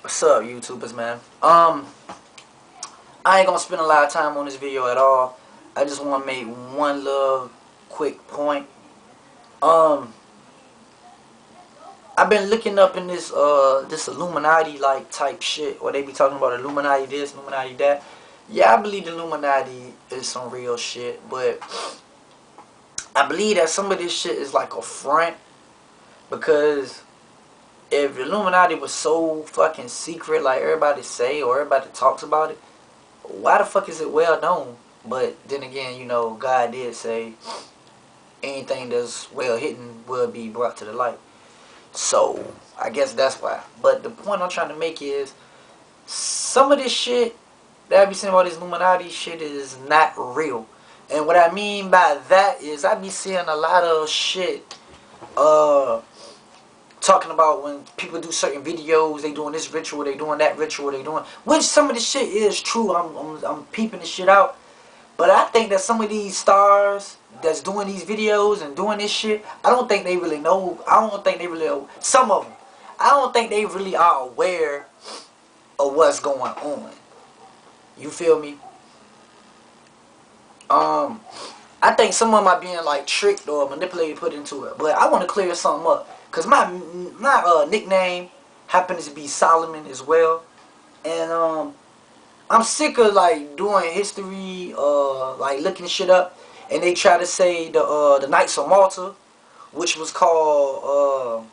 What's up, YouTubers, man? I ain't gonna spend a lot of time on this video at all. I just want to make one little quick point. I've been looking up in this Illuminati like type shit, where they be talking about Illuminati this, Illuminati that. Yeah, I believe the Illuminati is some real shit, but I believe that some of this shit is like a front, because if the Illuminati was so fucking secret, like everybody say or everybody talks about it, why the fuck is it well known? But then again, you know, God did say anything that's well hidden will be brought to the light. So I guess that's why. But the point I'm trying to make is some of this shit that I be saying about this Illuminati shit is not real. And what I mean by that is I be seeing a lot of shit talking about when people do certain videos, they doing this ritual, they doing that ritual, they doing, which some of the shit is true. I'm peeping the shit out, but I think that some of these stars that's doing these videos and doing this shit, I don't think they really know. I don't think they really know. Some of them, I don't think they really are aware of what's going on. You feel me? I think some of them are being like tricked or manipulated, put into it. But I want to clear something up. Cause my nickname happens to be Solomon as well, and I'm sick of like doing history, like looking shit up, and they try to say the Knights of Malta, which was called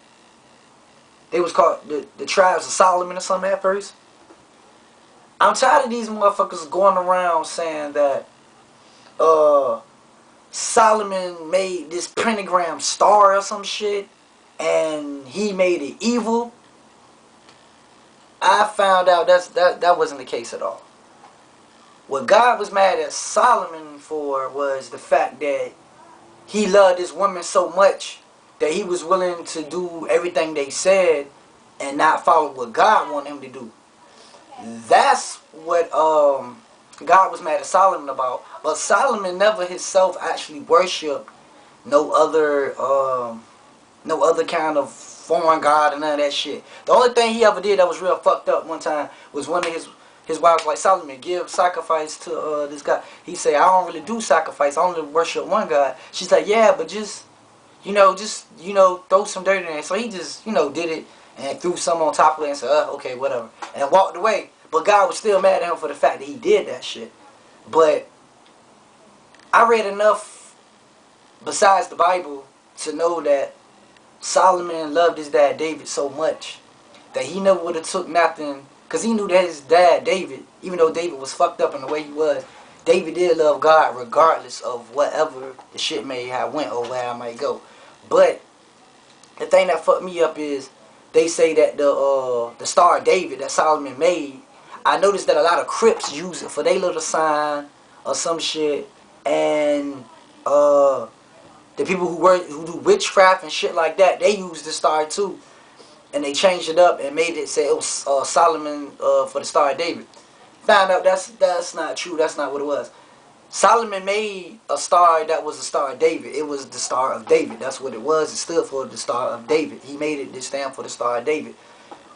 they was called the tribes of Solomon or something at first. I'm tired of these motherfuckers going around saying that Solomon made this pentagram star or some shit, and he made it evil. I found out that wasn't the case at all. What God was mad at Solomon for was the fact that he loved this woman so much that he was willing to do everything they said and not follow what God wanted him to do. That's what God was mad at Solomon about. But Solomon never himself actually worshipped no other kind of foreign god and none of that shit. The only thing he ever did that was real fucked up one time was one of his wives like, Solomon, give sacrifice to this guy. He said, I don't really do sacrifice, I only worship one God. She's like, yeah, but just throw some dirt in there. So he just, did it and threw some on top of it and said, okay, whatever, and walked away. But God was still mad at him for the fact that he did that shit. But I read enough besides the Bible to know that Solomon loved his dad David so much that he never would have took nothing, because he knew that his dad David, even though David was fucked up in the way he was, David did love God regardless of whatever the shit may have went or where I might go. But the thing that fucked me up is they say that the Star of David that Solomon made, I noticed that a lot of Crips use it for their little sign or some shit, and the people who do witchcraft and shit like that, they use the star too, and they changed it up and made it say it was Solomon for the Star of David. Found out that's not true. That's not what it was. Solomon made a star that was the Star of David. It was the Star of David. That's what it was. It stood for the Star of David. He made it to stand for the Star of David.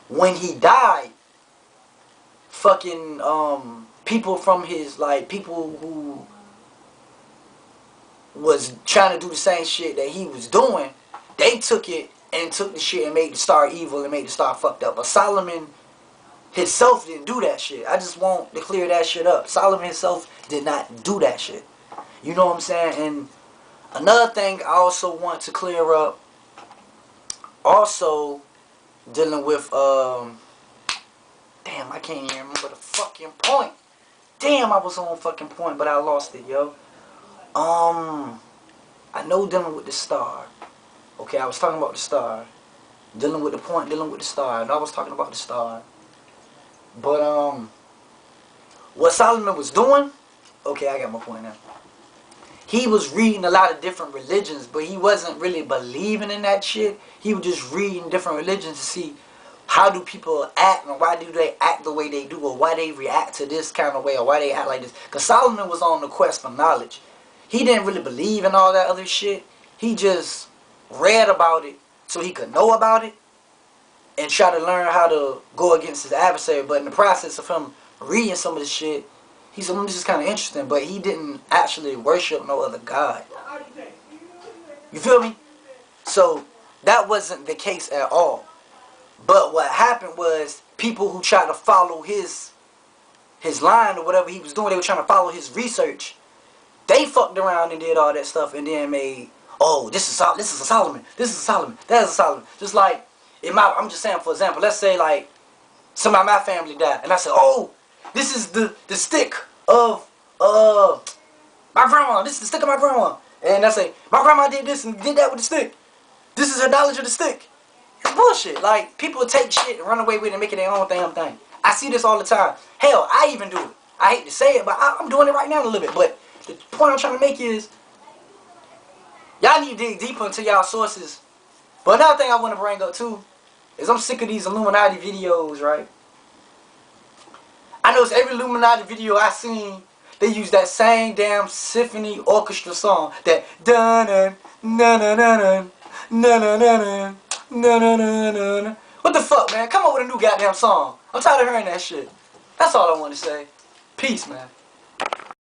When he died, fucking people from his, like, people who was trying to do the same shit that he was doing, they took it and took the shit and made the star evil and made the star fucked up. But Solomon himself didn't do that shit. I just want to clear that shit up. Solomon himself did not do that shit. You know what I'm saying? And another thing I also want to clear up, also dealing with damn, I can't even remember the fucking point. Damn, I was on fucking point, but I lost it, yo. I know dealing with the star. Okay, I was talking about the star. Dealing with the point, dealing with the star. And I was talking about the star. But, what Solomon was doing, okay, I got my point now. He was reading a lot of different religions, but he wasn't really believing in that shit. He was just reading different religions to see how do people act and why do they act the way they do, or why they react to this kind of way, or why they act like this. Because Solomon was on the quest for knowledge. He didn't really believe in all that other shit. He just read about it so he could know about it and try to learn how to go against his adversary. But in the process of him reading some of the shit, he said, this is kind of interesting, but he didn't actually worship no other god. You feel me? So that wasn't the case at all. But what happened was people who tried to follow his line or whatever he was doing, they were trying to follow his research. They fucked around and did all that stuff and then made, oh, this is a Solomon, this is a Solomon, that is a Solomon. Just like, I'm just saying, for example, let's say like somebody in my family died, and I said, oh, this is the stick of my grandma. This is the stick of my grandma. And I say, my grandma did this and did that with the stick. This is her knowledge of the stick. It's bullshit. Like, people will take shit and run away with it and make it their own damn thing. I see this all the time. Hell, I even do it. I hate to say it, but I'm doing it right now a little bit. But the point I'm trying to make is, y'all need to dig deeper into y'all sources. But another thing I want to bring up too is I'm sick of these Illuminati videos, right? I notice every Illuminati video I seen, they use that same damn symphony orchestra song. That dun dun dun dun dun dun dun dun dun dun dun. What the fuck, man? Come up with a new goddamn song. I'm tired of hearing that shit. That's all I want to say. Peace, man.